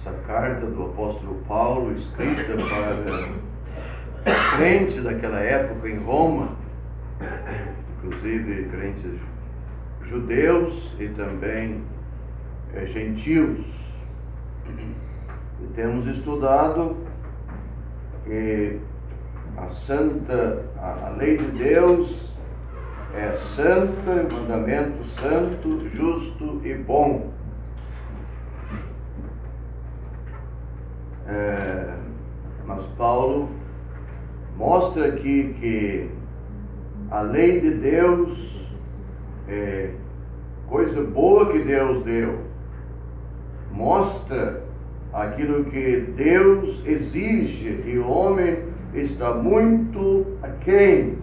essa carta do apóstolo Paulo, escrita para crentes daquela época em Roma, inclusive crentes judeus e também gentios. E temos estudado que a lei de Deus é santa, o mandamento santo, justo e bom. Mas Paulo mostra aqui que a lei de Deus é coisa boa que Deus deu. Mostra aquilo que Deus exige e o homem está muito aquém,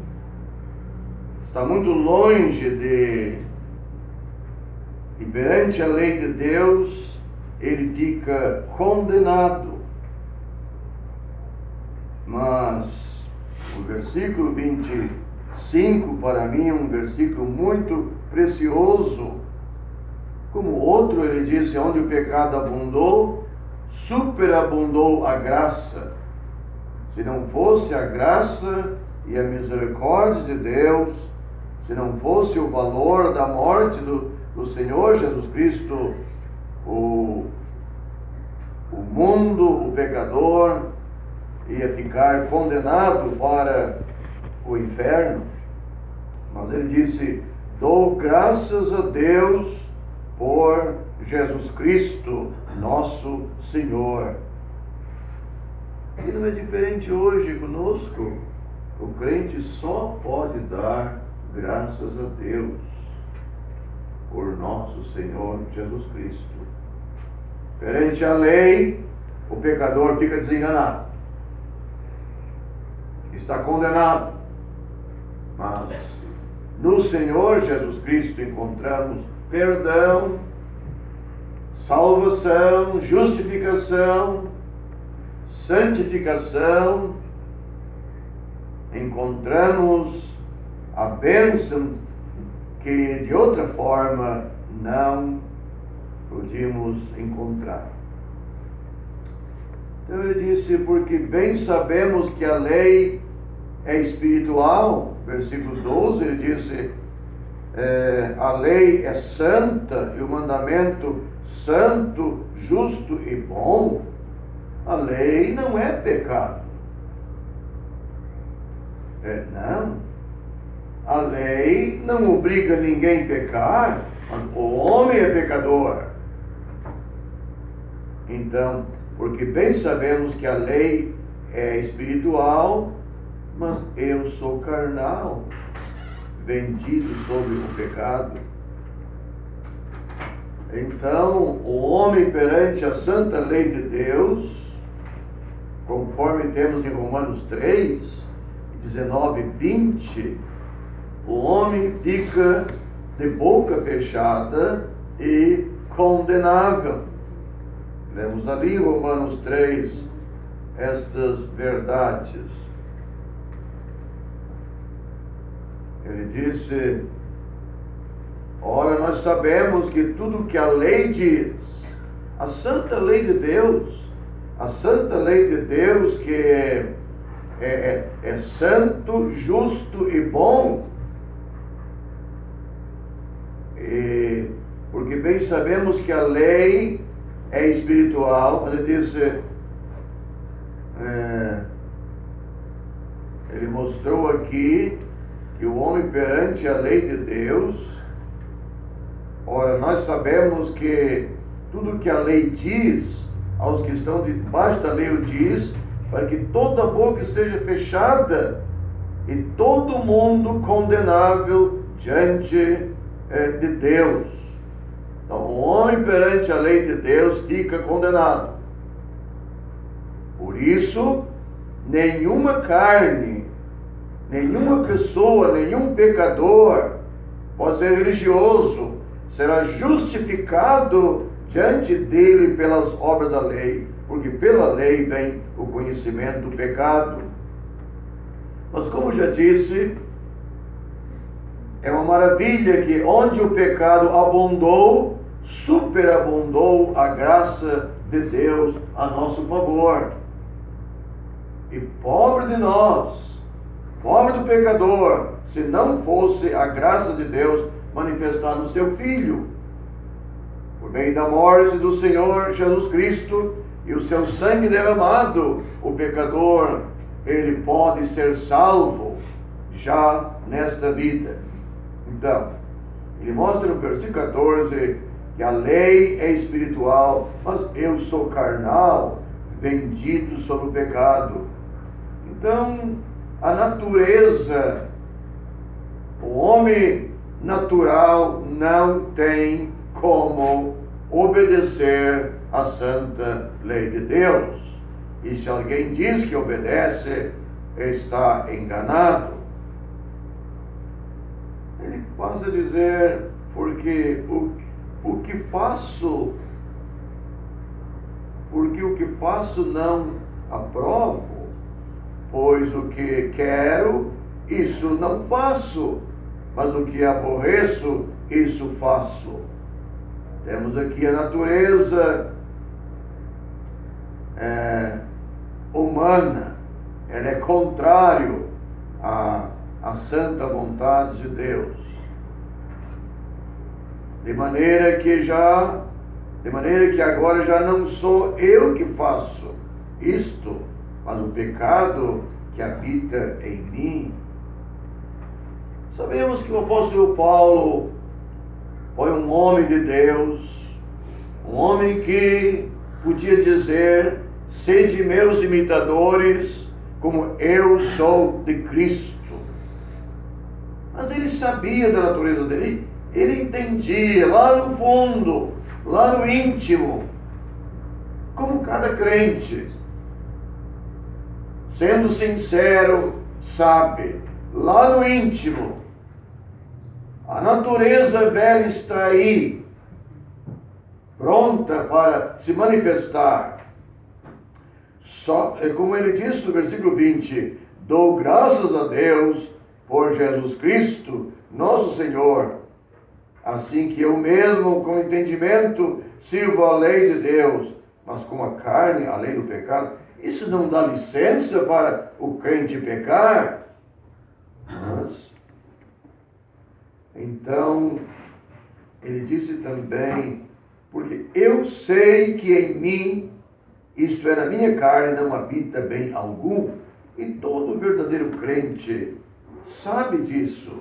está muito longe e perante a lei de Deus ele fica condenado. Mas o versículo 25 para mim é um versículo muito precioso. Como outro, ele disse: onde o pecado abundou, superabundou a graça. Se não fosse a graça e a misericórdia de Deus, se não fosse o valor da morte do Senhor Jesus Cristo, o mundo, o pecador, ia ficar condenado para o inferno. Mas ele disse: dou graças a Deus por Jesus Cristo, nosso Senhor. E não é diferente hoje conosco. O crente só pode dar graças a Deus por nosso Senhor Jesus Cristo. Perante a lei, o pecador fica desenganado, está condenado. Mas no Senhor Jesus Cristo encontramos perdão, salvação, justificação, santificação. Encontramos a bênção que de outra forma não podíamos encontrar. Então ele disse: porque bem sabemos que a lei é espiritual. Versículo 12 ele disse: a lei é santa e o mandamento santo, justo e bom. A lei não é pecado. Não. A lei não obriga ninguém a pecar, mas o homem é pecador. Então, porque bem sabemos que a lei é espiritual, mas eu sou carnal, vendido sob o pecado. Então, o homem perante a santa lei de Deus, conforme temos em Romanos 3, 19 e 20, o homem fica de boca fechada e condenável. Lemos ali em Romanos 3 estas verdades. Ele disse: ora, nós sabemos que tudo que a lei diz, a santa lei de Deus, a santa lei de Deus que é santo, justo e bom, e porque bem sabemos que a lei é espiritual. Ele disse, ele mostrou aqui que o homem perante a lei de Deus, ora, nós sabemos que tudo que a lei diz, aos que estão debaixo da lei o diz, para que toda boca seja fechada e todo mundo condenável diante de Deus. Então, o homem perante a lei de Deus fica condenado. Por isso, nenhuma carne, nenhuma pessoa, nenhum pecador, pode ser religioso, será justificado diante dele pelas obras da lei, porque pela lei vem o conhecimento do pecado. Mas como já disse, é uma maravilha que onde o pecado abundou, superabundou a graça de Deus a nosso favor. E pobre de nós, pobre do pecador, se não fosse a graça de Deus manifestada no seu Filho. Por meio da morte do Senhor Jesus Cristo e o seu sangue derramado, o pecador, ele pode ser salvo já nesta vida. Então, ele mostra no versículo 14 que a lei é espiritual, mas eu sou carnal, vendido sobre o pecado. Então, a natureza, o homem natural não tem como obedecer à santa lei de Deus. E se alguém diz que obedece, está enganado. Ele passa a dizer, porque o que faço não aprovo, pois o que quero, isso não faço, mas o que aborreço, isso faço. Temos aqui a natureza humana, ela é contrário à santa vontade de Deus. De maneira que agora já não sou eu que faço isto, mas o pecado que habita em mim. Sabemos que o apóstolo Paulo foi um homem de Deus, um homem que podia dizer: sede meus imitadores, como eu sou de Cristo. Mas ele sabia da natureza dele, ele entendia lá no fundo, lá no íntimo, como cada crente, sendo sincero, sabe, lá no íntimo, a natureza velha está aí, pronta para se manifestar. Só, como ele disse no versículo 20, dou graças a Deus por Jesus Cristo, nosso Senhor, assim que eu mesmo, com entendimento, sirvo a lei de Deus, mas com a carne, a lei do pecado. Isso não dá licença para o crente pecar. Mas, então, ele disse também, porque eu sei que em mim, isto é, na minha carne, não habita bem algum, e todo verdadeiro crente sabe disso,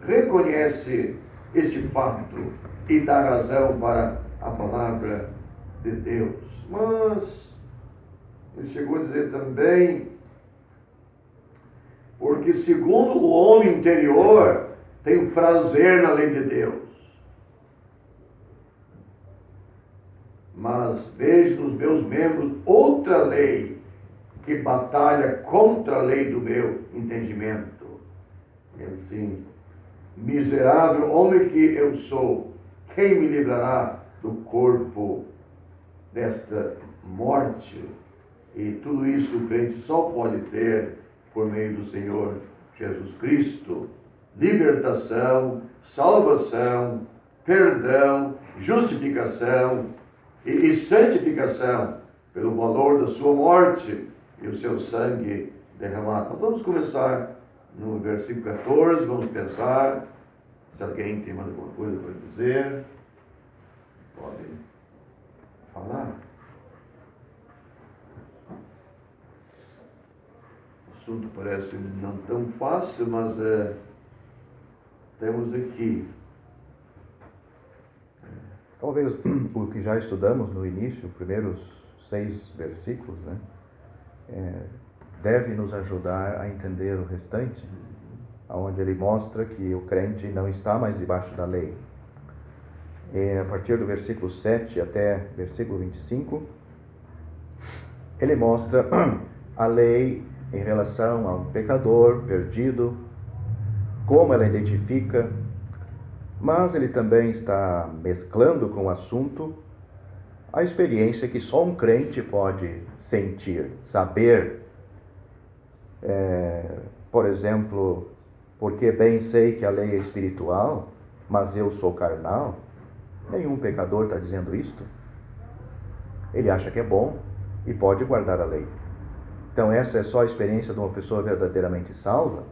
reconhece esse fato e dá razão para a palavra de Deus. Mas ele chegou a dizer também, porque segundo o homem interior tenho prazer na lei de Deus, mas vejo nos meus membros outra lei que batalha contra a lei do meu entendimento. E assim, miserável homem que eu sou, quem me livrará do corpo desta morte? E tudo isso o crente só pode ter por meio do Senhor Jesus Cristo. Libertação, salvação, perdão, justificação e santificação pelo valor da sua morte e o seu sangue derramado. Então vamos começar no versículo 14, vamos pensar. Se alguém tem mais alguma coisa para dizer, pode falar. O assunto parece não tão fácil, mas temos aqui. Talvez o que já estudamos no início, os primeiros 6 versículos, né, deve nos ajudar a entender o restante, onde ele mostra que o crente não está mais debaixo da lei. A partir do versículo 7 até versículo 25, ele mostra a lei em relação a um pecador perdido, como ela identifica, mas ele também está mesclando com o assunto a experiência que só um crente pode sentir, saber. Por exemplo, porque bem sei que a lei é espiritual, mas eu sou carnal. Nenhum pecador está dizendo isto. ele acha que é bom e pode guardar a lei. Então essa é só a experiência de uma pessoa verdadeiramente salva.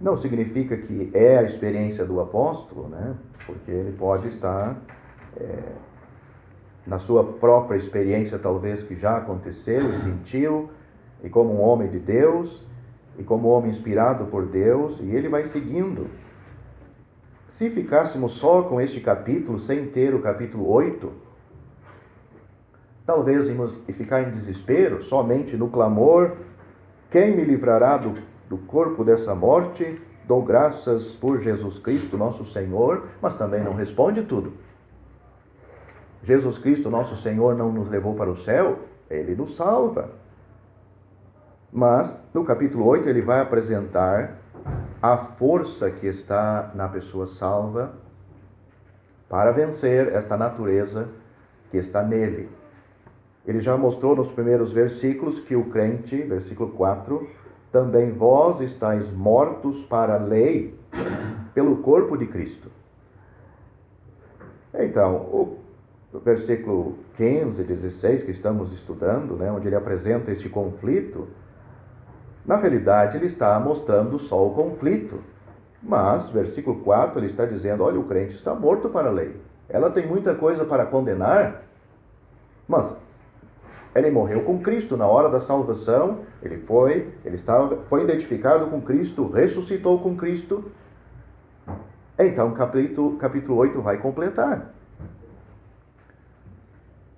Não significa que é a experiência do apóstolo, né? Porque ele pode estar na sua própria experiência, talvez, que já aconteceu e sentiu, e como um homem de Deus, e como um homem inspirado por Deus, e ele vai seguindo. Se ficássemos só com este capítulo, sem ter o capítulo 8, talvez íamos ficar em desespero, somente no clamor: quem me livrará do corpo dessa morte? Dou graças por Jesus Cristo, nosso Senhor, mas também não responde tudo. Jesus Cristo, nosso Senhor, não nos levou para o céu, Ele nos salva. Mas, no capítulo 8, ele vai apresentar a força que está na pessoa salva para vencer esta natureza que está nele. Ele já mostrou nos primeiros versículos que o crente, versículo 4, também vós estáis mortos para a lei pelo corpo de Cristo. Então, o versículo 15, 16 que estamos estudando, né, onde ele apresenta este conflito, na realidade ele está mostrando só o conflito. Mas, versículo 4, ele está dizendo: olha, o crente está morto para a lei. Ela tem muita coisa para condenar, mas ele morreu com Cristo na hora da salvação, foi identificado com Cristo, ressuscitou com Cristo. Então, capítulo 8 vai completar.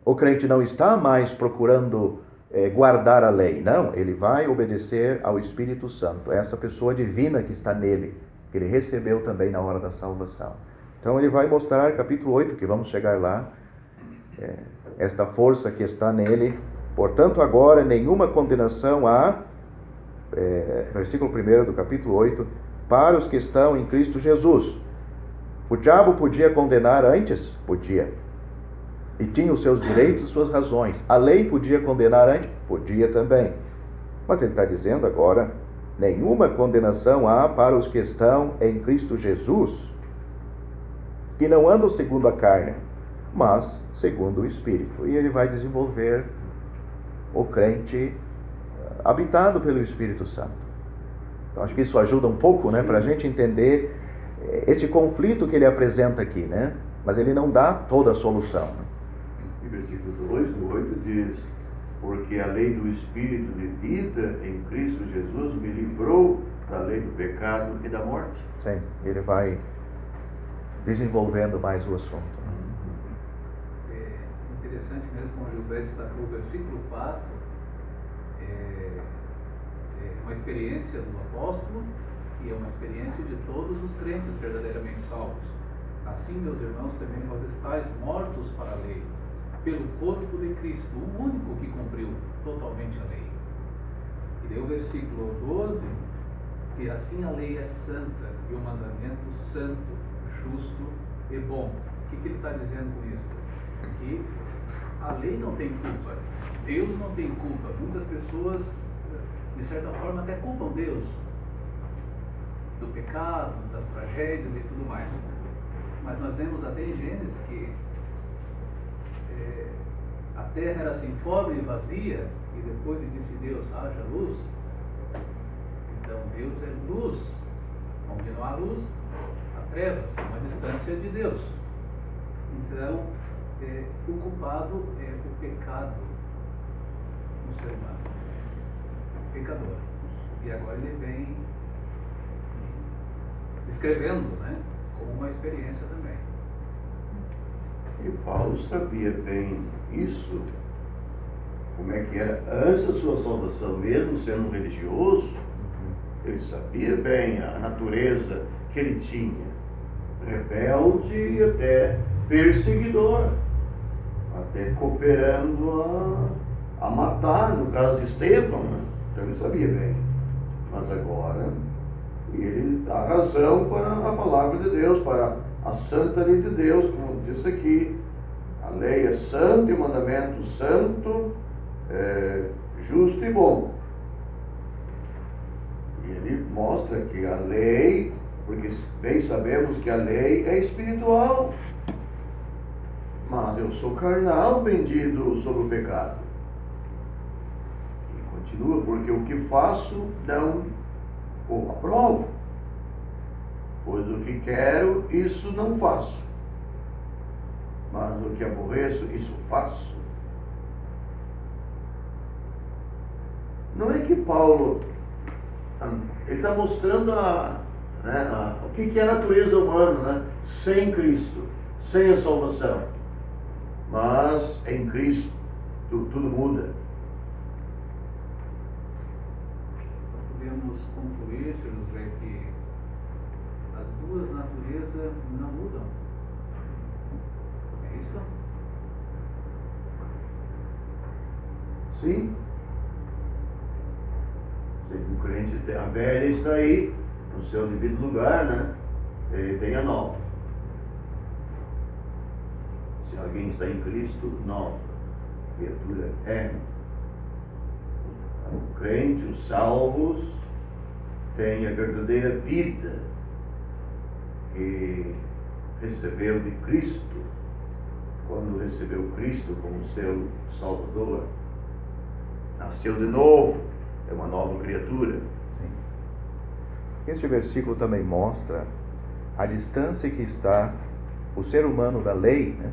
O crente não está mais procurando guardar a lei, não, ele vai obedecer ao Espírito Santo, essa pessoa divina que está nele, que ele recebeu também na hora da salvação. Então ele vai mostrar, capítulo 8, que vamos chegar lá, esta força que está nele. Portanto, agora nenhuma condenação há, versículo 1 do capítulo 8, para os que estão em Cristo Jesus. O diabo podia condenar antes? Podia. E tinha os seus direitos e suas razões. A lei podia condenar antes? Podia também. Mas ele está dizendo agora: nenhuma condenação há para os que estão em Cristo Jesus, que não andam segundo a carne, mas segundo o Espírito. E ele vai desenvolver o crente habitado pelo Espírito Santo. Então acho que isso ajuda um pouco, né, para a gente entender esse conflito que ele apresenta aqui, né? Mas ele não dá toda a solução. E versículo 2 do 8 diz: porque a lei do Espírito de vida em Cristo Jesus me livrou da lei do pecado e da morte. Sim, ele vai desenvolvendo mais o assunto. É interessante mesmo, como José destacou, o versículo 4 é uma experiência do apóstolo e é uma experiência de todos os crentes verdadeiramente salvos. Assim, meus irmãos, também vós estáis mortos para a lei, pelo corpo de Cristo, o único que cumpriu totalmente a lei. E daí o versículo 12, que assim a lei é santa e o mandamento santo, justo e bom. O que ele está dizendo com isso? Que a lei não tem culpa, Deus não tem culpa. Muitas pessoas, de certa forma, até culpam Deus do pecado, das tragédias e tudo mais. Mas nós vemos até em Gênesis que a terra era sem forma e vazia, e depois disse Deus: haja luz. Então Deus é luz. Onde não há luz, há trevas, uma distância de Deus. Então, o culpado é o pecado no ser humano, o pecador. E agora ele vem descrevendo, né, como uma experiência também. E Paulo sabia bem isso, como é que era antes da sua salvação, mesmo sendo um religioso. Ele sabia bem a natureza que ele tinha, rebelde e até perseguidor, até cooperando a matar, no caso de Estevão, né? Então ele sabia bem. Mas agora ele dá razão para a palavra de Deus, para a santa lei de Deus, como disse aqui. A lei é santa e o mandamento santo, justo e bom. E ele mostra que a lei, porque bem sabemos que a lei é espiritual, Mas eu sou carnal, vendido sobre o pecado. E continua, porque o que faço não o aprovo. Pois o que quero, isso não faço. Mas o que aborreço, isso faço. Não é que Paulo, ele está mostrando o que é a natureza humana, né? Sem Cristo, sem a salvação. Mas em Cristo tudo muda. Podemos concluir, Sr. José, que as duas naturezas não mudam. É isso? Sim. O crente tem a velha está aí, no seu devido lugar, né? Ele tem a nova. Se alguém está em Cristo, nova criatura é. O crente, os salvos, tem a verdadeira vida que recebeu de Cristo, quando recebeu Cristo como seu Salvador. Nasceu de novo, é uma nova criatura. Sim. Este versículo também mostra a distância que está o ser humano da lei, né?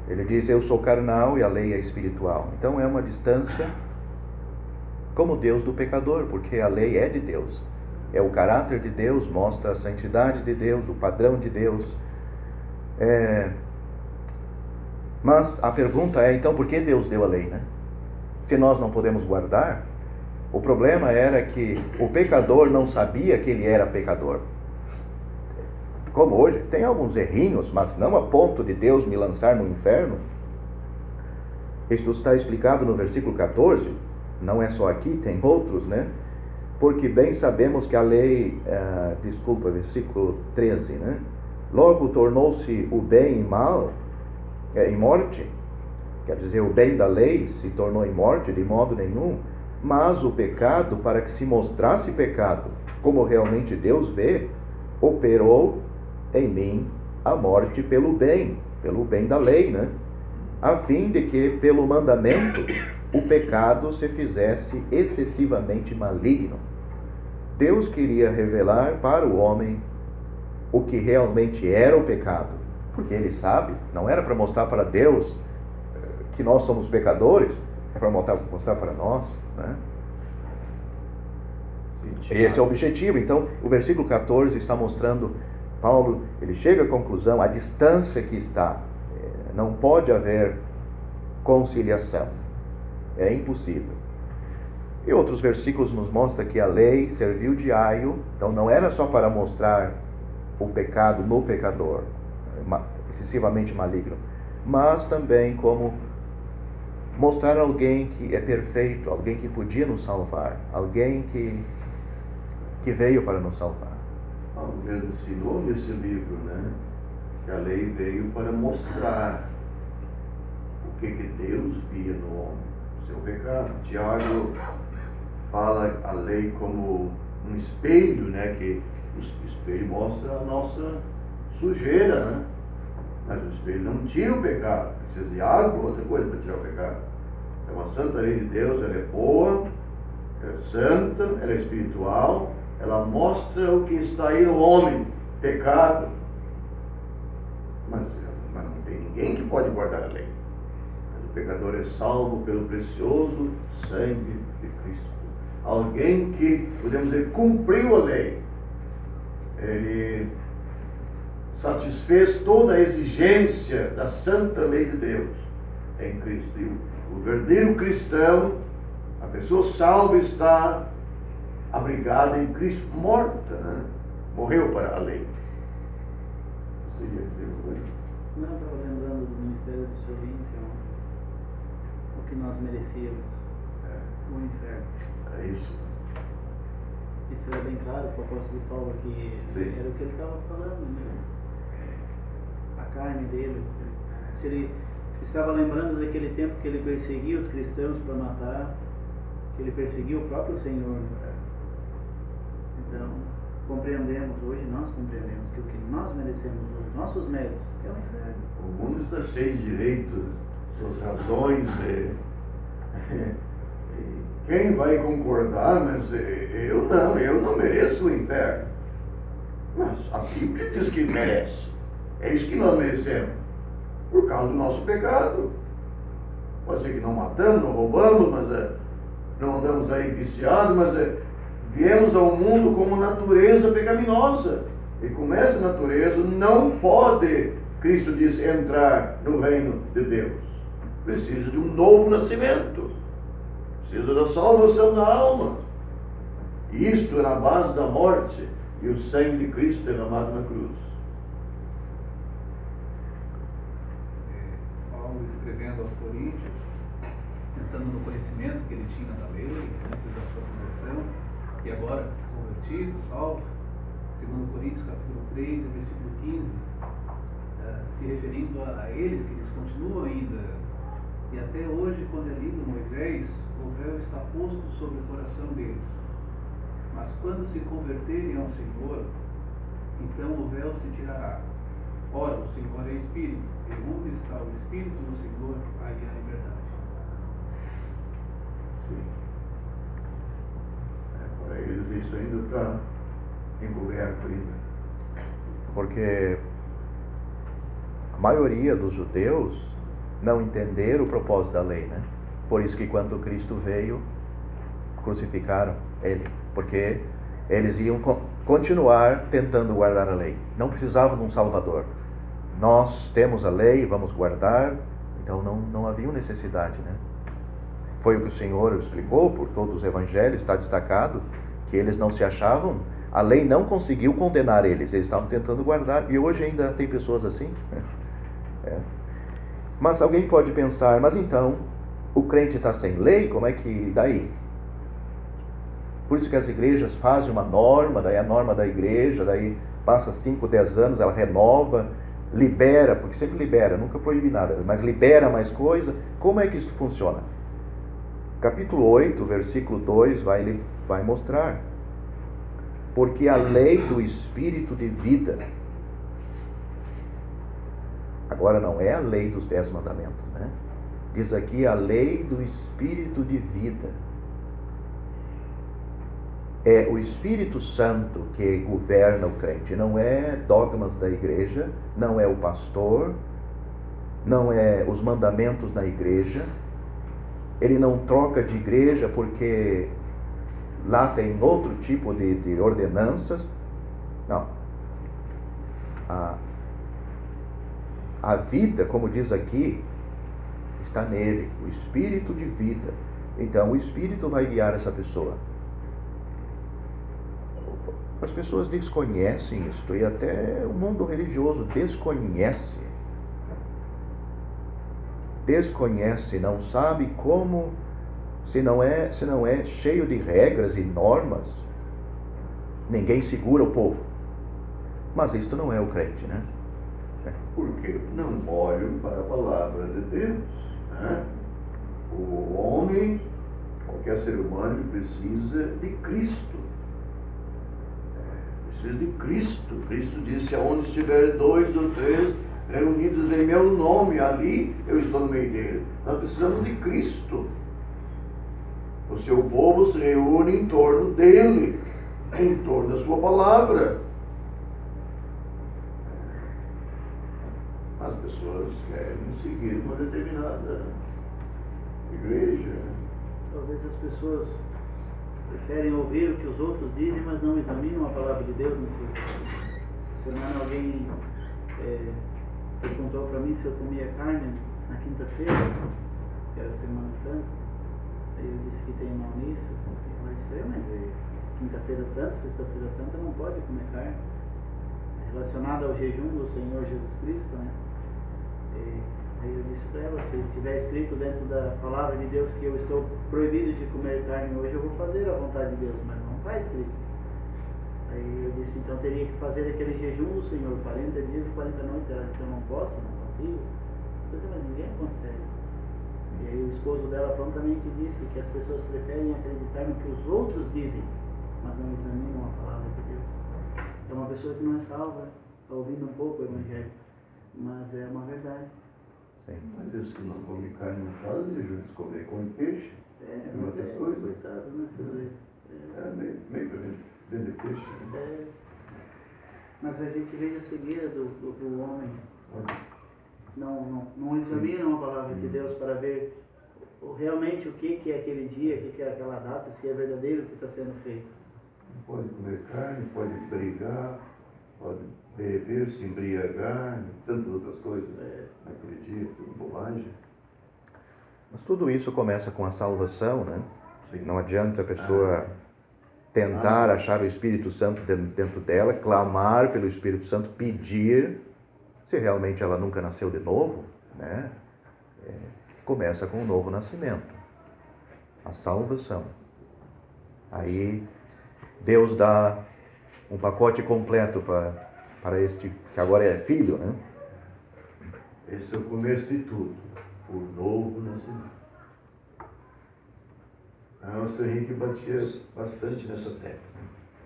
Ele diz, eu sou carnal e a lei é espiritual. Então é uma distância como Deus do pecador, porque a lei é de Deus. É o caráter de Deus, mostra a santidade de Deus, o padrão de Deus. Mas a pergunta é, então, por que Deus deu a lei, né? Se nós não podemos guardar, o problema era que o pecador não sabia que ele era pecador. Como hoje, tem alguns errinhos, mas não a ponto de Deus me lançar no inferno. Isto está explicado no versículo 14, não é só aqui, tem outros, né? Porque bem sabemos que a lei, versículo 13, né? Logo tornou-se o bem em mal, em morte. Quer dizer, o bem da lei se tornou em morte de modo nenhum, mas o pecado, para que se mostrasse pecado, como realmente Deus vê, operou em mim a morte pelo bem da lei, né? A fim de que, pelo mandamento, o pecado se fizesse excessivamente maligno. Deus queria revelar para o homem o que realmente era o pecado, porque ele sabe, não era para mostrar para Deus que nós somos pecadores, é para mostrar para nós, né? Esse é o objetivo. Então, o versículo 14 está mostrando, Paulo, ele chega à conclusão, a distância que está, não pode haver conciliação, é impossível. E outros versículos nos mostram que a lei serviu de aio, então não era só para mostrar o pecado no pecador, excessivamente maligno, mas também como mostrar alguém que é perfeito, alguém que podia nos salvar, alguém que veio para nos salvar. Paulo mesmo ensinou nesse livro, né? Que a lei veio para mostrar o que Deus via no homem, o seu pecado. Tiago fala a lei como um espelho, né? Que o espelho mostra a nossa sujeira, né? Mas o espelho não tira o pecado, precisa de água, outra coisa para tirar o pecado. Então a santa lei de Deus, ela é boa, ela é santa, ela é espiritual, ela mostra o que está aí no homem, pecado. Mas não tem ninguém que pode guardar a lei. Mas o pecador é salvo pelo precioso sangue de Cristo. Alguém que, podemos dizer, cumpriu a lei. Ele satisfez toda a exigência da santa lei de Deus em Cristo. E o verdadeiro cristão, a pessoa salva, está abrigada em Cristo, morta, né? Morreu para a lei. Você ia dizer uma coisa? Não, eu estava lembrando do ministério do seu Lincoln, o que nós merecíamos, o inferno. É isso. Isso era bem claro para o apóstolo Paulo, que Sim. era o que ele estava falando, né? A carne dele. Se ele estava lembrando daquele tempo que ele perseguia os cristãos para matar, que ele perseguia o próprio Senhor. Então, compreendemos, hoje nós compreendemos que o que nós merecemos, os nossos méritos, é o inferno. O mundo está cheio de direitos, suas razões. Quem vai concordar? Mas eu não mereço o inferno. Mas a Bíblia diz que merece. É isso que nós merecemos, por causa do nosso pecado. Pode ser que não matamos, não roubamos, mas não andamos aí viciados, mas viemos ao mundo como natureza pecaminosa. E com essa natureza não pode, Cristo diz, entrar no reino de Deus. Precisa de um novo nascimento. Precisa da salvação da alma. Isto é na base da morte e o sangue de Cristo derramado na cruz. Paulo, escrevendo aos Coríntios, pensando no conhecimento que ele tinha da lei antes da sua conversão, e agora convertido, salvo, 2 Coríntios capítulo 3, versículo 15, se referindo a eles, que eles continuam ainda, e até hoje, quando é lido Moisés, o véu está posto sobre o coração deles. Mas quando se converterem ao Senhor, então o véu se tirará. Ora, o Senhor é Espírito, e onde está o Espírito do Senhor, aí há liberdade. Sim. Para eles isso ainda está encoberto ainda. Porque a maioria dos judeus não entenderam o propósito da lei, né? Por isso que quando Cristo veio, crucificaram ele, porque eles iam continuar tentando guardar a lei. Não precisavam de um Salvador. Nós temos a lei, vamos guardar, então não havia necessidade, né? Foi o que o Senhor explicou por todos os evangelhos, está destacado, que eles não se achavam, a lei não conseguiu condenar eles estavam tentando guardar, e hoje ainda tem pessoas assim. Mas alguém pode pensar, mas então, o crente está sem lei, como é que daí? Por isso que as igrejas fazem uma norma, daí a norma da igreja, daí passa 5, 10 anos, ela renova, libera, porque sempre libera, nunca proíbe nada, mas libera mais coisa. Como é que isso funciona? Capítulo 8, versículo 2 vai mostrar. Porque a lei do Espírito de vida, agora não é a lei dos 10 mandamentos, né? Diz aqui a lei do Espírito de vida. É o Espírito Santo que governa o crente, não é dogmas da igreja, não é o pastor, não é os mandamentos da igreja. Ele não troca de igreja porque lá tem outro tipo de ordenanças. Não. A vida, como diz aqui, está nele, o Espírito de vida. Então, o Espírito vai guiar essa pessoa. As pessoas desconhecem isto, e até o mundo religioso desconhece, não sabe como, se não é cheio de regras e normas, ninguém segura o povo. Mas isto não é o crente, né? Porque não olham para a palavra de Deus, né? O homem, qualquer ser humano, precisa de Cristo. Precisa de Cristo. Cristo disse, aonde estiver 2 ou 3 reunidos em meu nome, ali eu estou no meio dele. Nós precisamos de Cristo. O seu povo se reúne em torno dele, em torno da sua palavra. As pessoas querem seguir uma determinada igreja. Talvez as pessoas preferem ouvir o que os outros dizem, mas não examinam a palavra de Deus. Essa semana alguém perguntou para mim se eu comia carne na quinta-feira, que era Semana Santa. Aí eu disse que tem mal nisso. Mas quinta-feira santa, sexta-feira santa não pode comer carne. É relacionado ao jejum do Senhor Jesus Cristo, né? Aí eu disse para ela, se estiver escrito dentro da palavra de Deus que eu estou proibido de comer carne hoje, eu vou fazer a vontade de Deus, mas não está escrito. Aí eu disse, então teria que fazer aquele jejum do Senhor, 40 dias e 40 noites. Ela disse, eu não posso, não consigo. Eu disse, mas ninguém consegue. E aí o esposo dela prontamente disse que as pessoas preferem acreditar no que os outros dizem mas não examinam a palavra de Deus. É uma pessoa que não é salva, está ouvindo um pouco o Evangelho, mas é uma verdade. Sim. Mas isso que não come carne não faz, eles come peixe. Mas outras coisas. coitado, né? Quer dizer, Meio para vender peixe. Né? Mas a gente vê a cegueira do homem. Não examinam a palavra de Deus para ver realmente o que é aquele dia, o que é aquela data, se é verdadeiro o que está sendo feito. Não pode comer carne, pode brigar, pode beber, se embriagar, tantas outras coisas naquele dia, tudo bobagem. Mas tudo isso começa com a salvação, né? Sim. Não adianta a pessoa tentar achar o Espírito Santo dentro dela, clamar pelo Espírito Santo, pedir, se realmente ela nunca nasceu de novo, né? Começa com o novo nascimento, a salvação. Aí Deus dá um pacote completo para este que agora é filho, né? Esse é o começo de tudo, o novo nascimento. O Sr. Henrique batia bastante nessa tecla,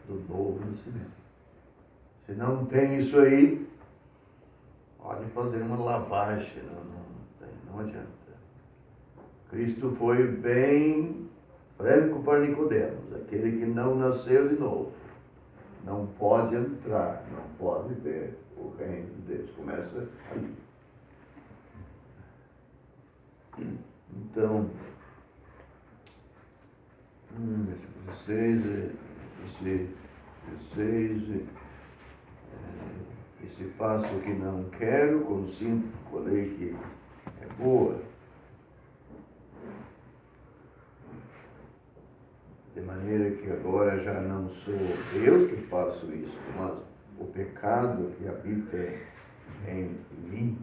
do novo nascimento. Se não tem isso aí, pode fazer uma lavagem, não adianta. Cristo foi bem franco para Nicodemos, aquele que não nasceu de novo, não pode entrar, não pode ver o reino de Deus. Começa aí. Então, versículo 16, e se faço o que não quero, consinto com a lei que é boa. De maneira que agora já não sou eu que faço isso, mas o pecado que habita em mim.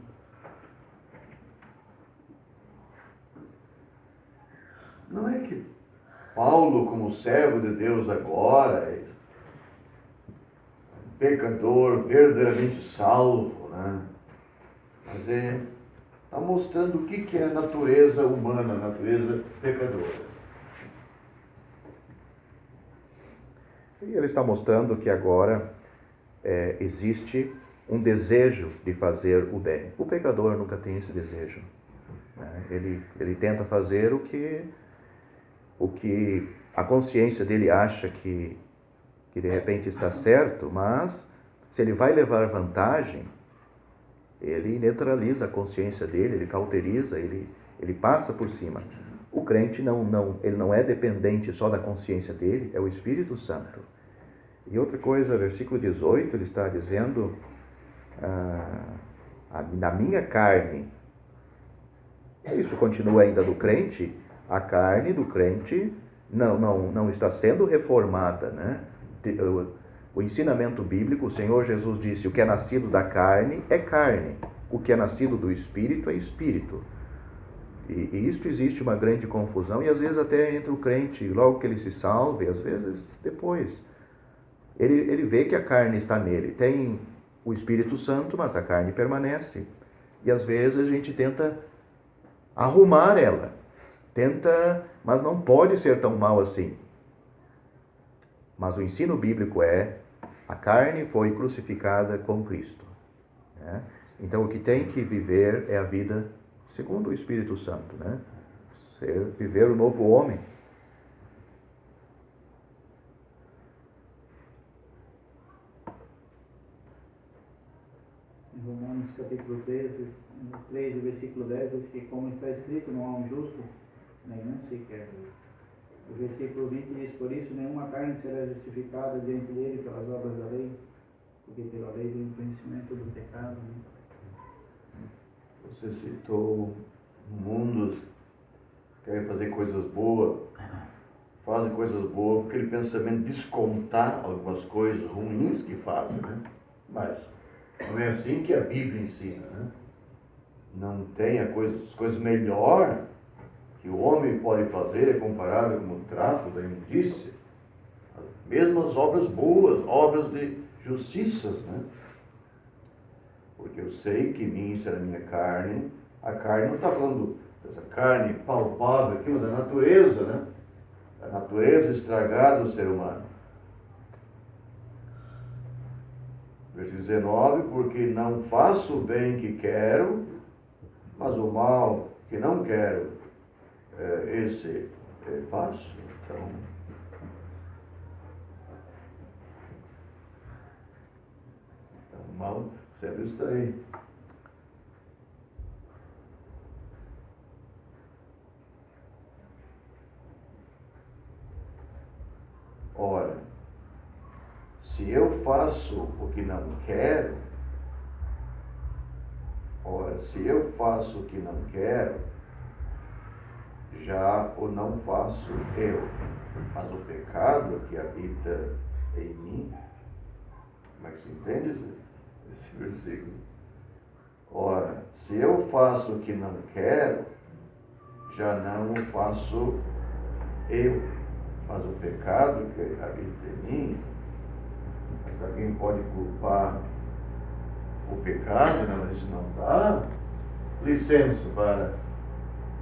Não é que Paulo, como servo de Deus agora, é pecador, verdadeiramente salvo, né? Mas está mostrando o que é a natureza humana, a natureza pecadora. E ele está mostrando que agora existe um desejo de fazer o bem. O pecador nunca tem esse desejo, né? Ele tenta fazer o que a consciência dele acha que de repente está certo, mas se ele vai levar vantagem, ele neutraliza a consciência dele, ele cauteriza, ele passa por cima. O crente ele não é dependente só da consciência dele, é o Espírito Santo. E outra coisa, versículo 18, ele está dizendo, na minha carne, isso continua ainda do crente, a carne do crente não está sendo reformada, né? O ensinamento bíblico, o Senhor Jesus disse, o que é nascido da carne é carne, o que é nascido do Espírito é Espírito. E isto existe uma grande confusão, e às vezes até entre o crente, logo que ele se salva, e às vezes depois. Ele vê que a carne está nele, tem o Espírito Santo, mas a carne permanece. E às vezes a gente tenta arrumar ela, mas não pode ser tão mal assim. Mas o ensino bíblico a carne foi crucificada com Cristo, né? Então o que tem que viver é a vida segundo o Espírito Santo, né? Viver o novo homem. Em Romanos capítulo 3, versículo 10, diz que como está escrito, não há um justo, nenhum sequer. O versículo 20 diz, por isso nenhuma carne será justificada diante dele pelas obras da lei, porque pela lei vem o conhecimento do pecado. Né? Você citou mundos que querem fazer coisas boas, fazem coisas boas com aquele pensamento de descontar algumas coisas ruins que fazem, né? Mas não é assim que a Bíblia ensina, né? Não tem as coisas melhores que o homem pode fazer é comparado com o tráfico da imundícia. Mesmo as obras boas, obras de justiça, né? Porque eu sei que mim será a minha carne. A carne não está falando dessa carne palpável aqui, mas da natureza, né? A natureza estragada do ser humano. Versículo 19, porque não faço o bem que quero, mas o mal que não quero, esse faço. Então, o mal sempre está aí. Ora, se eu faço o que não quero, já o não faço eu, mas o pecado que habita em mim. Como é que se entende esse versículo? Ora, se eu faço o que não quero, já não o faço eu, mas o pecado que habita em mim. Mas alguém pode culpar o pecado, não, isso não dá licença para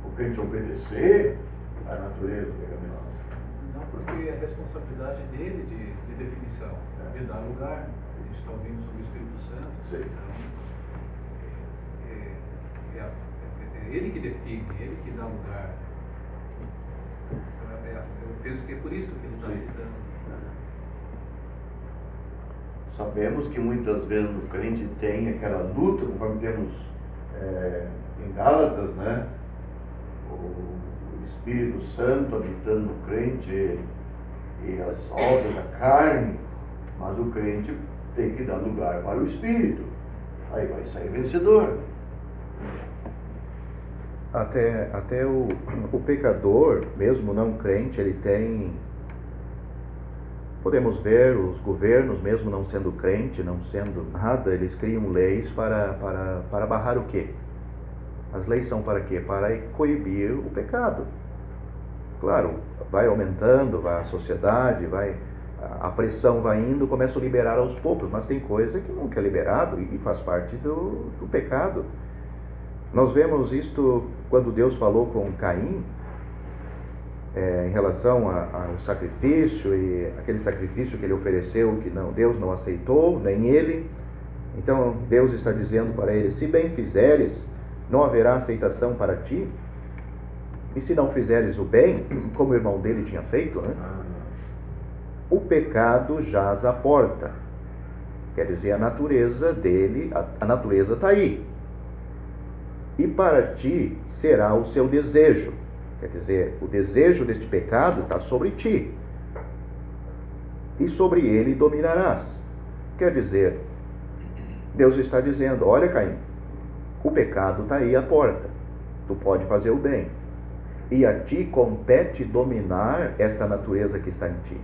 o crente obedecer à natureza pecaminosa. Não, porque é responsabilidade dele de definição, de dar lugar. Se a gente está ouvindo sobre o Espírito Santo, Sim. Então, é ele que define, ele que dá lugar. Então, eu penso que é por isso que ele está Sim. citando. Sabemos que muitas vezes o crente tem aquela luta, conforme temos em Gálatas, né? O Espírito Santo habitando no crente e as obras da carne, mas o crente tem que dar lugar para o Espírito. Aí vai sair vencedor. Até o pecador, mesmo não crente, ele tem... Podemos ver os governos, mesmo não sendo crente, não sendo nada, eles criam leis para barrar o quê? As leis são para quê? Para coibir o pecado. Claro, vai aumentando, a sociedade, a pressão vai indo, começa a liberar aos poucos, mas tem coisa que nunca é liberado e faz parte do pecado. Nós vemos isto quando Deus falou com Caim, em relação ao sacrifício, e aquele sacrifício que ele ofereceu, que Deus não aceitou, nem ele. Então Deus está dizendo para ele: se bem fizeres, não haverá aceitação para ti, e se não fizeres o bem, como o irmão dele tinha feito, né? O pecado jaz à porta. Quer dizer, a natureza dele, a natureza está aí. E para ti será o seu desejo. Quer dizer, o desejo deste pecado está sobre ti. E sobre ele dominarás. Quer dizer, Deus está dizendo: olha, Caim, o pecado está aí à porta. Tu pode fazer o bem. E a ti compete dominar esta natureza que está em ti.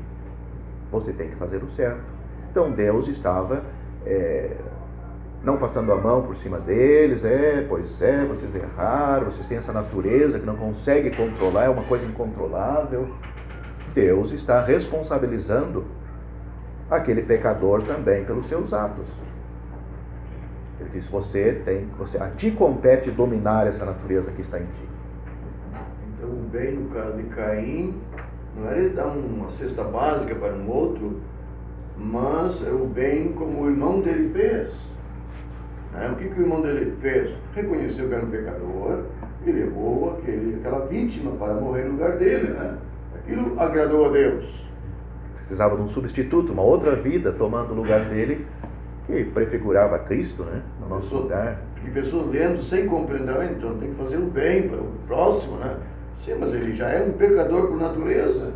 Você tem que fazer o certo. Então Deus estava não passando a mão por cima deles. Vocês erraram, vocês têm essa natureza que não consegue controlar, é uma coisa incontrolável. Deus está responsabilizando aquele pecador também pelos seus atos. Ele diz: a ti compete dominar essa natureza que está em ti. Então, o bem no caso de Caim não era ele dar uma cesta básica para um outro, mas é o bem como o irmão dele fez. O que o irmão dele fez? Reconheceu que era um pecador e levou aquela vítima para morrer no lugar dele. Aquilo agradou a Deus. Precisava de um substituto, uma outra vida tomando o lugar dele, que prefigurava Cristo, né? No nosso lugar. Porque pessoas lendo sem compreender, então tem que fazer o bem para o próximo, né? Sim, mas ele já é um pecador por natureza.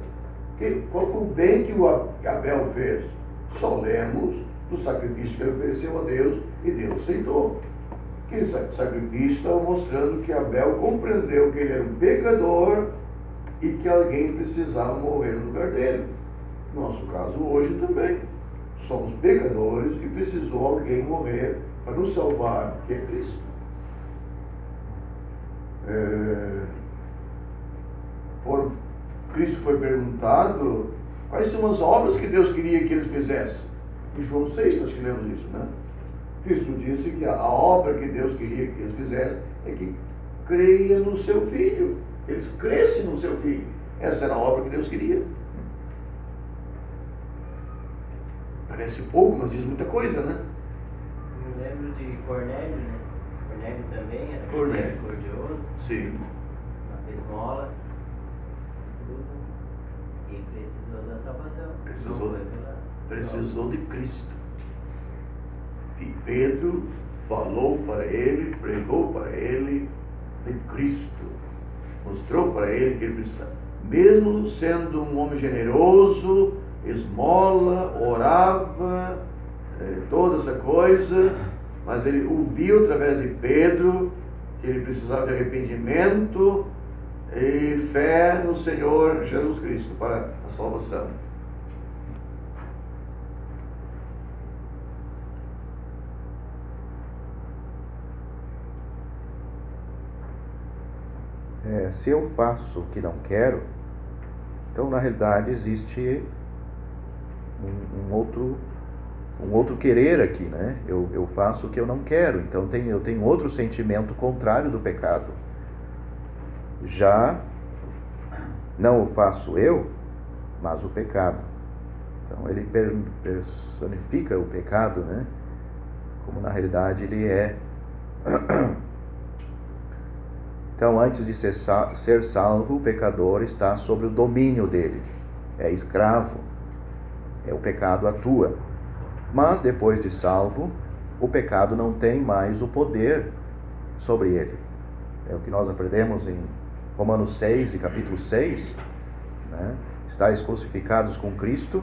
Qual foi o bem que o Abel fez? Só lemos do sacrifício que ele ofereceu a Deus e Deus aceitou. Aquele sacrifício estava mostrando que Abel compreendeu que ele era um pecador e que alguém precisava morrer no lugar dele. No nosso caso hoje também. Somos pecadores e precisou alguém morrer para nos salvar, que é Cristo. Cristo foi perguntado quais são as obras que Deus queria que eles fizessem. Em João 6 nós lemos isso, né? Cristo disse que a obra que Deus queria que eles fizessem é que creia no seu Filho. Eles crescem no seu Filho. Essa era a obra que Deus queria. Parece pouco, mas diz muita coisa, né? Eu lembro de Cornélio, né? Cornélio também era Cornélio. misericordioso, Sim. uma esmola, tudo, e precisou da salvação. Precisou. Não foi pela... Precisou de Cristo. E Pedro falou para ele, pregou para ele de Cristo. Mostrou para ele que ele precisava. Mesmo sendo um homem generoso, esmola, orava, toda essa coisa, mas ele ouviu através de Pedro que ele precisava de arrependimento e fé no Senhor Jesus Cristo para a salvação. Se eu faço o que não quero, então na realidade existe um outro querer aqui, né? Eu faço o que eu não quero, então eu tenho outro sentimento contrário do pecado. Já não o faço eu, mas o pecado. Então ele personifica o pecado, né? Como na realidade ele é. Então, antes de ser salvo, o pecador está sob o domínio dele, é escravo, o pecado atua. Mas depois de salvo, o pecado não tem mais o poder sobre ele. É o que nós aprendemos em Romanos 6 e capítulo 6, né? Estais crucificados com Cristo,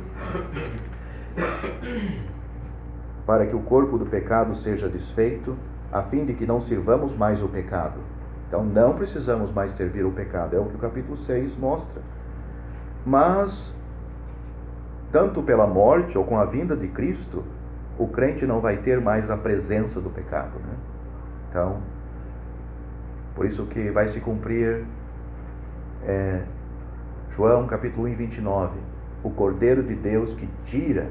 para que o corpo do pecado seja desfeito, a fim de que não sirvamos mais o pecado. Então não precisamos mais servir o pecado, é o que o capítulo 6 mostra. Mas, tanto pela morte ou com a vinda de Cristo, o crente não vai ter mais a presença do pecado, né? Então, por isso que vai se cumprir João capítulo 1, 29, o Cordeiro de Deus que tira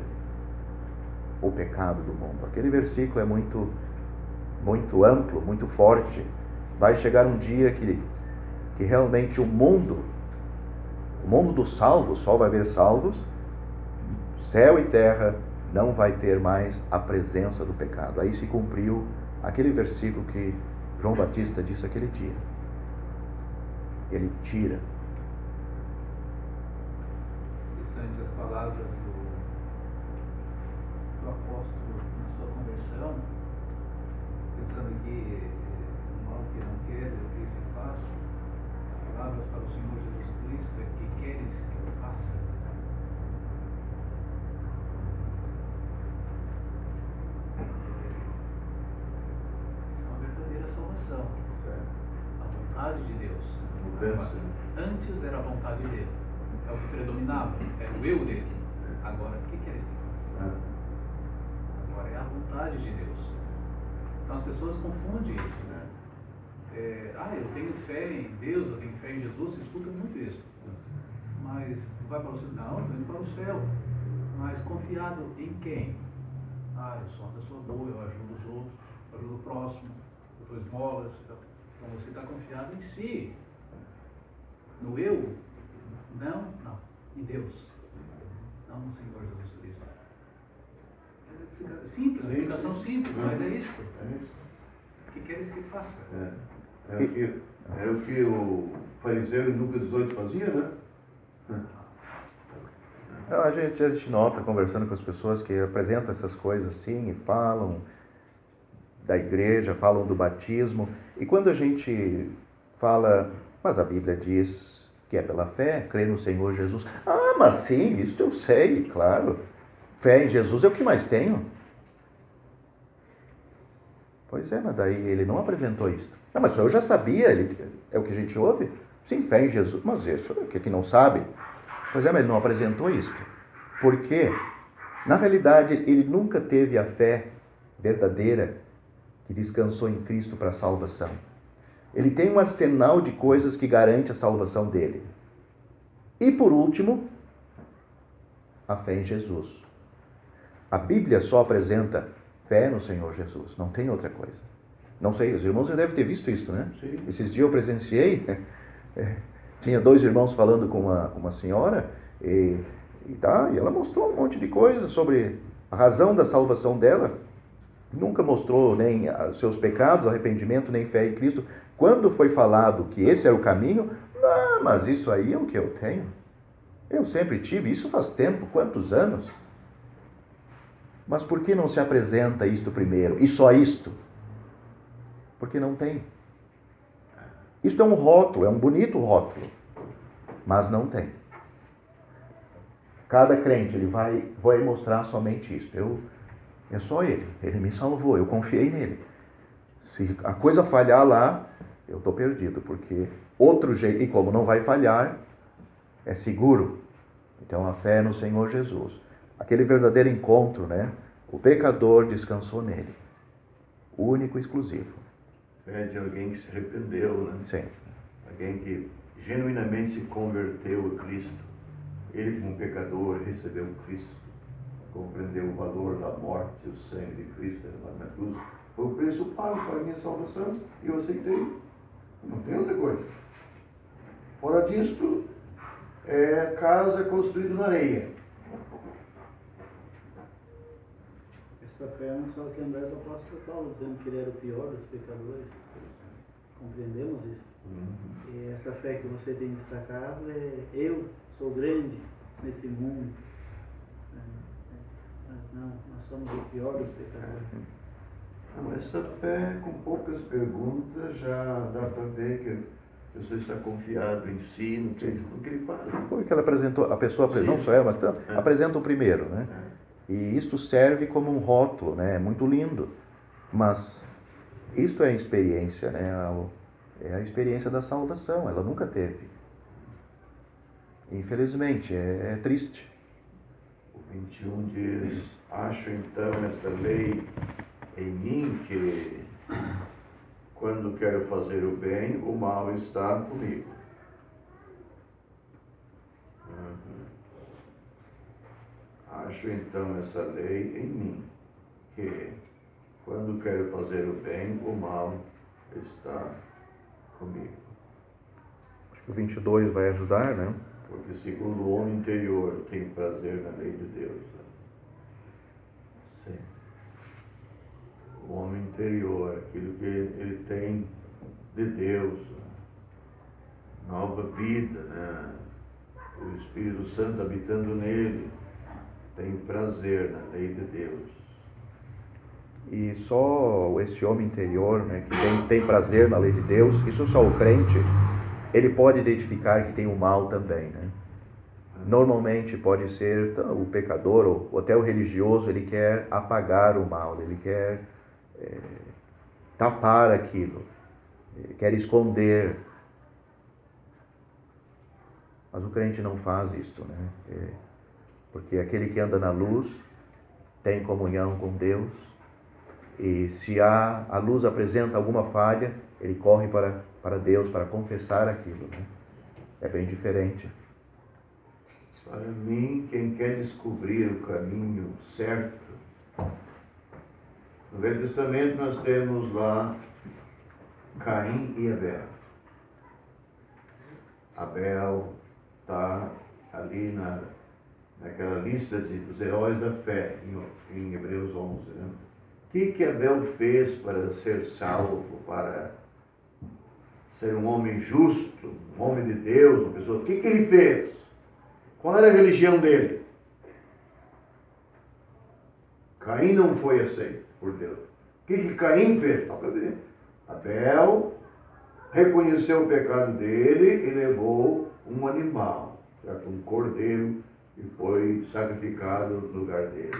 o pecado do mundo. Aquele versículo é muito, muito amplo, muito forte. Vai chegar um dia que realmente o mundo dos salvos, só vai haver salvos, céu e terra não vai ter mais a presença do pecado. Aí se cumpriu aquele versículo que João Batista disse aquele dia. Ele tira. Interessantes as palavras do apóstolo na sua conversão, pensando que mal que não quero, o que se faça. As palavras para o Senhor Jesus Cristo é: que queres que eu faça? Isso é uma verdadeira salvação. A vontade de Deus. Antes era a vontade dele, é o que predominava, era o eu dele. Agora, o que queres que eu faça? Agora é a vontade de Deus. Então as pessoas confundem isso, né? Eu tenho fé em Deus, eu tenho fé em Jesus, se escuta muito isso. Mas vai para o céu? Não, estou indo para o céu. Mas confiado em quem? Eu sou uma pessoa boa, eu ajudo os outros, eu ajudo o próximo, eu dou esmolas. Então você está confiado em si. No eu? Não, em Deus. Não no Senhor Jesus Cristo. Simples, uma explicação simples, mas é isso. O que queres que faça? É o que o fariseu em Lucas 18 fazia, né? A gente nota, conversando com as pessoas, que apresentam essas coisas assim e falam da igreja, falam do batismo. E quando a gente fala, mas a Bíblia diz que é pela fé, crer no Senhor Jesus. Mas sim, isso eu sei, claro. Fé em Jesus é o que mais tenho. Pois é, mas daí ele não apresentou isso. Mas eu já sabia, é o que a gente ouve. Sim, fé em Jesus, mas isso é o que não sabe. Pois é, mas ele não apresentou isso. Por quê? Na realidade, ele nunca teve a fé verdadeira que descansou em Cristo para a salvação. Ele tem um arsenal de coisas que garante a salvação dele. E por último, a fé em Jesus. A Bíblia só apresenta fé no Senhor Jesus, não tem outra coisa. Não sei, os irmãos já devem ter visto isso, né? Sim. Esses dias eu presenciei, tinha 2 irmãos falando com uma senhora e ela mostrou um monte de coisa sobre a razão da salvação dela. Nunca mostrou nem seus pecados, arrependimento, nem fé em Cristo. Quando foi falado que esse era o caminho, não, mas isso aí é o que eu tenho. Eu sempre tive, isso faz tempo, quantos anos? Mas por que não se apresenta isto primeiro? E só isto? Porque não tem. Isto é um rótulo, é um bonito rótulo, mas não tem. Cada crente, ele vai mostrar somente isto. É só ele me salvou, eu confiei nele. Se a coisa falhar lá, eu estou perdido, porque outro jeito, e como não vai falhar, é seguro. Então a fé é no Senhor Jesus. Aquele verdadeiro encontro, né? O pecador descansou nele. Único e exclusivo. Fé de alguém que se arrependeu, né? Sim. Alguém que genuinamente se converteu a Cristo. Ele, como pecador, recebeu Cristo, compreendeu o valor da morte, o sangue de Cristo derramado na cruz. Foi o preço pago para a minha salvação e eu aceitei. Não tem outra coisa. Fora disto, é casa construída na areia. Esta fé nos faz lembrar do apóstolo Paulo, dizendo que ele era o pior dos pecadores. Compreendemos isso. E esta fé que você tem destacado é: eu sou grande nesse mundo. Mas não, nós somos o pior dos pecadores. Não, essa fé, com poucas perguntas, já dá para ver que a pessoa está confiado em si, no que ele faz. Foi o que ela apresentou, a pessoa, Sim. não só ela, mas apresenta o primeiro, né? E isto serve como um rótulo, né? É muito lindo. Mas isto é a experiência, né? É a experiência da salvação, ela nunca teve. Infelizmente, é triste. O 21 diz: acho então esta lei em mim que, quando quero fazer o bem, o mal está comigo. Acho então essa lei em mim que, quando quero fazer o bem, o mal está comigo. Acho que o 22 vai ajudar, né? Porque segundo o homem interior tem prazer na lei de Deus. Sim. O homem interior, aquilo que ele tem de Deus, nova vida, né? O Espírito Santo habitando nele, tem prazer na lei de Deus. E só esse homem interior, né, que tem prazer na lei de Deus, isso só o crente, ele pode identificar que tem o mal também, né? Normalmente pode ser o pecador ou até o religioso, ele quer apagar o mal, ele quer tapar aquilo, ele quer esconder. Mas o crente não faz isto, né? Porque aquele que anda na luz tem comunhão com Deus, e se a luz apresenta alguma falha, ele corre para Deus para confessar aquilo, né? É bem diferente. Para mim, quem quer descobrir o caminho certo, no Velho Testamento nós temos lá Caim e Abel. Abel está ali naquela lista dos heróis da fé, em Hebreus 11. Né? O que Abel fez para ser salvo, para ser um homem justo, um homem de Deus, uma pessoa? O que ele fez? Qual era a religião dele? Caim não foi aceito por Deus. O que Caim fez? Dá para ver. Abel reconheceu o pecado dele e levou um animal, certo? Um cordeiro, que foi sacrificado no lugar dele.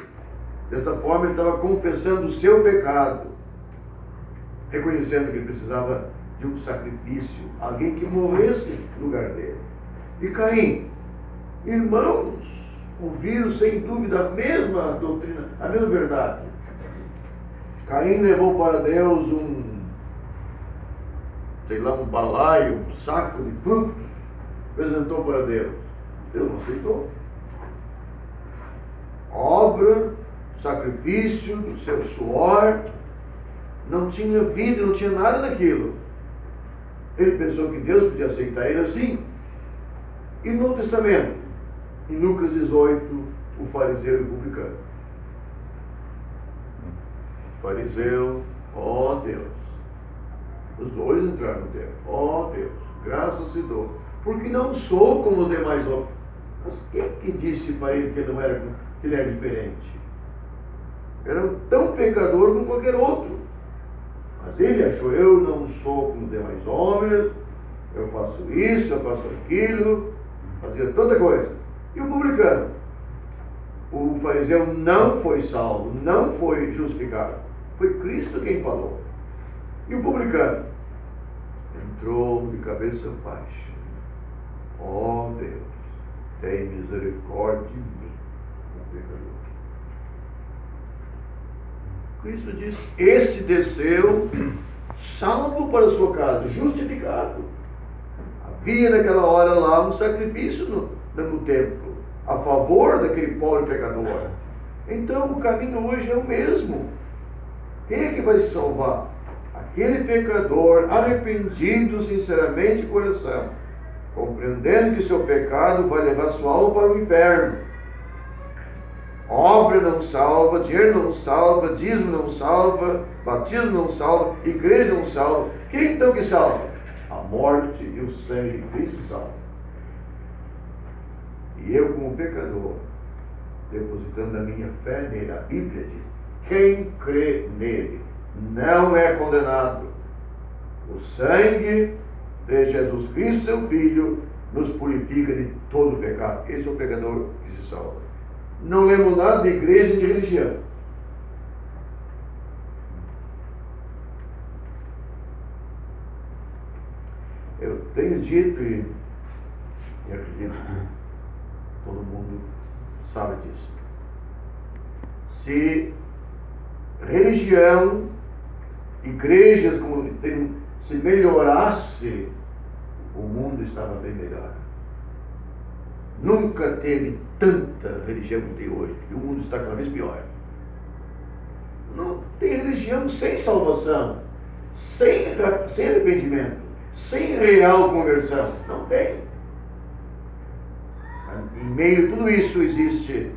Dessa forma ele estava confessando o seu pecado, reconhecendo que ele precisava de um sacrifício, alguém que morresse no lugar dele. E Caim, irmãos, ouviram sem dúvida a mesma doutrina, a mesma verdade. Caim levou para Deus um balaio, um saco de frutos, apresentou para Deus. Deus não aceitou. Obra, sacrifício do seu suor, não tinha vida, não tinha nada daquilo. Ele pensou que Deus podia aceitar ele assim. E no Novo Testamento, em Lucas 18, o fariseu e o publicano. fariseu, ó Deus. Os dois entraram no templo. Ó Deus, graças te dou. Porque não sou como os demais homens. Mas quem que disse para ele que ele era diferente? Era tão pecador como qualquer outro. Mas ele achou, eu não sou como os demais homens, eu faço isso, eu faço aquilo, fazia tanta coisa. E o publicano? O fariseu não foi salvo, não foi justificado. Foi Cristo quem falou. E o publicano? Entrou de cabeça baixa. Ó Deus, tem misericórdia de mim, o pecador. Cristo diz, este desceu salvo para a sua casa, justificado. Havia naquela hora lá um sacrifício no templo, a favor daquele pobre pecador. Então o caminho hoje é o mesmo. Quem é que vai se salvar? Aquele pecador arrependido sinceramente de coração, compreendendo que seu pecado vai levar sua alma para o inferno. Obra não salva, dinheiro não salva, dízimo não salva, batismo não salva, igreja não salva. Quem então que salva? A morte e o sangue de Cristo salva. E eu, como pecador, depositando a minha fé nele, a Bíblia diz, quem crê nele não é condenado. O sangue de Jesus Cristo, seu Filho, nos purifica de todo o pecado. Esse é o pecador que se salva. Não lembro nada de igreja e de religião. Eu tenho dito e acredito que todo mundo sabe disso. Se religião, igrejas se melhorasse, o mundo estava bem melhor. Nunca teve tanta religião como tem hoje, e o mundo está cada vez pior. Não tem religião sem salvação, sem arrependimento, sem real conversão. Não tem. Em meio a tudo isso existe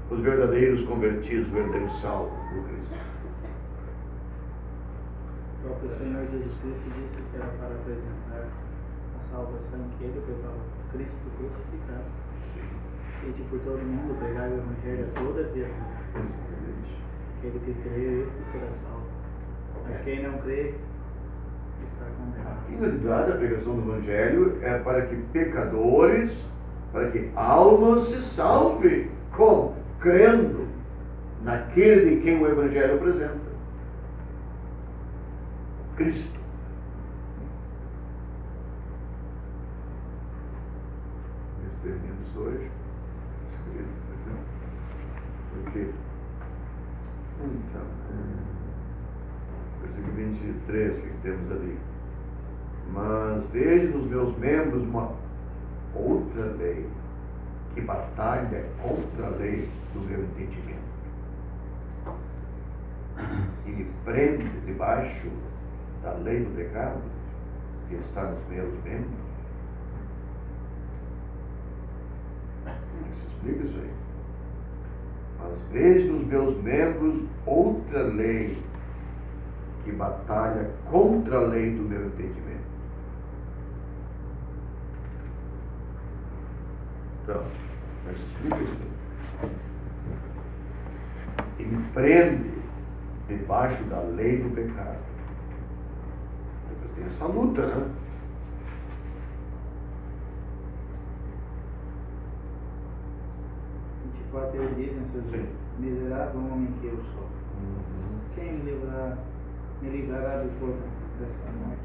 os verdadeiros convertidos, os verdadeiros salvos por Cristo. O próprio Senhor Jesus Cristo disse que era para apresentar a salvação que ele preparou, Cristo crucificado. E por todo mundo pregar o Evangelho a toda a vida. Aquele que crê, este será salvo. Mas quem não crê, está condenado. A finalidade da pregação do Evangelho é para que pecadores, para que almas se salvem. Como? Crendo naquele de quem o Evangelho apresenta. Cristo. Terminamos hoje. Porque então, versículo 23, o que temos ali? Mas vejo nos meus membros uma outra lei que batalha contra a lei do meu entendimento e me prende debaixo da lei do pecado que está nos meus membros. Como se explica isso aí? Mas vejo nos meus membros outra lei que batalha contra a lei do meu entendimento. Então, como se explica isso aí? E me prende debaixo da lei do pecado. Depois tem essa luta, né? 24 ele diz, né, seu Deus, miserável homem que eu sou. Quem me livrará do corpo dessa morte?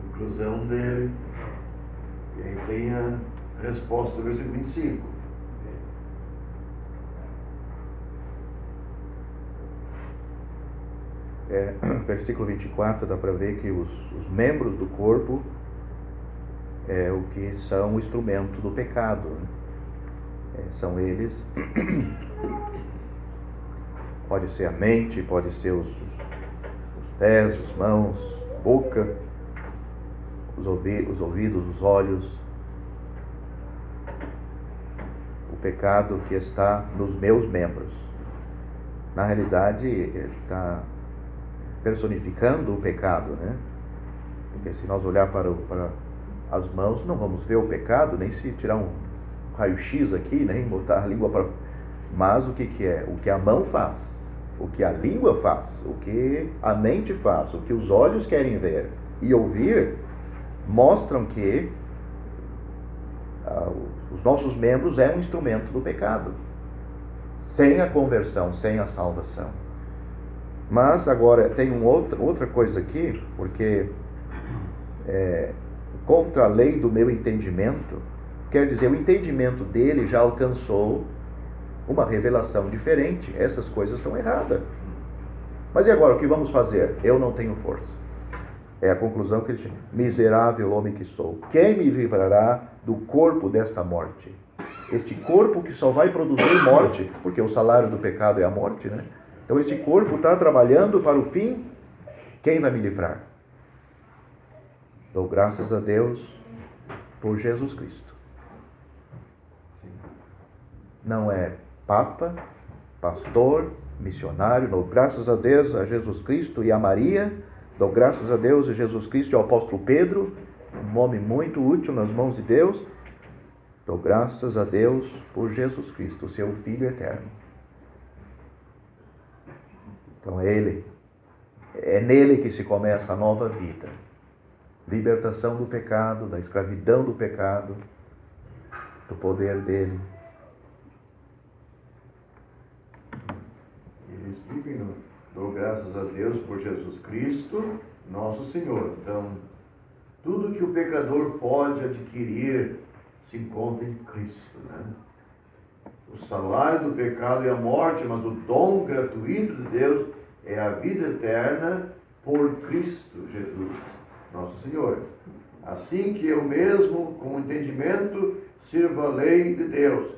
Conclusão dele. E aí tem a resposta do versículo 25. Versículo 24 dá para ver que os membros do corpo é o que são o instrumento do pecado, né? São eles, pode ser a mente, pode ser os pés, as mãos, a boca, os ouvidos, os olhos. O pecado que está nos meus membros. Na realidade, ele está personificando o pecado, né? Porque se nós olhar para as mãos, não vamos ver o pecado, nem se tirar um raio-x aqui, nem botar a língua para... Mas o que é? O que a mão faz, o que a língua faz, o que a mente faz, o que os olhos querem ver e ouvir, mostram que os nossos membros é um instrumento do pecado. Sem a conversão, sem a salvação. Mas agora tem outra coisa aqui, porque contra a lei do meu entendimento, quer dizer, o entendimento dele já alcançou uma revelação diferente. Essas coisas estão erradas. Mas e agora, o que vamos fazer? Eu não tenho força. É a conclusão que ele chega. Miserável homem que sou, quem me livrará do corpo desta morte? Este corpo que só vai produzir morte, porque o salário do pecado é a morte, né? Então este corpo está trabalhando para o fim. Quem vai me livrar? Dou graças a Deus por Jesus Cristo. Não é papa, pastor, missionário. Dou graças a Deus a Jesus Cristo e a Maria. Dou graças a Deus a Jesus Cristo e ao apóstolo Pedro, um homem muito útil nas mãos de Deus. Dou graças a Deus por Jesus Cristo, seu Filho eterno. Então é nele que se começa a nova vida. Libertação do pecado, da escravidão do pecado, do poder dele. Ele explica, dou graças a Deus por Jesus Cristo, nosso Senhor. Então, tudo que o pecador pode adquirir se encontra em Cristo, né? O salário do pecado é a morte, mas o dom gratuito de Deus é a vida eterna por Cristo Jesus, nosso Senhor. Assim que eu mesmo, com entendimento, sirvo a lei de Deus,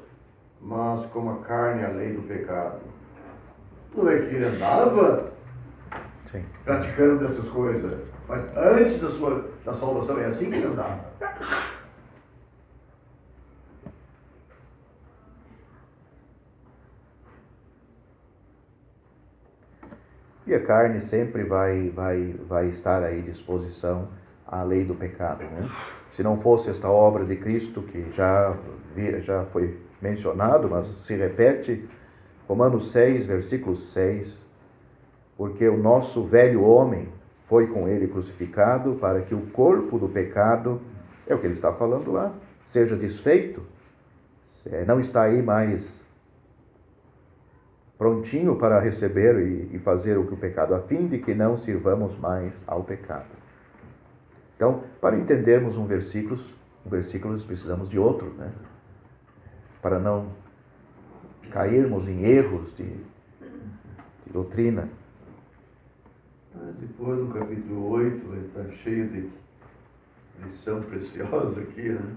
mas como a carne a lei do pecado. Não é que ele andava praticando essas coisas, mas antes da salvação é assim que ele andava. E a carne sempre vai estar aí à disposição à lei do pecado, né? Se não fosse esta obra de Cristo, que já foi mencionado, mas se repete, Romanos 6, versículo 6, porque o nosso velho homem foi com ele crucificado para que o corpo do pecado, é o que ele está falando lá, seja desfeito. Não está aí mais prontinho para receber e fazer o que o pecado, a fim de que não sirvamos mais ao pecado. Então, para entendermos um versículo precisamos de outro, né? Para não cairmos em erros de doutrina. Mas depois, no capítulo 8, ele está cheio de lição preciosa aqui, né?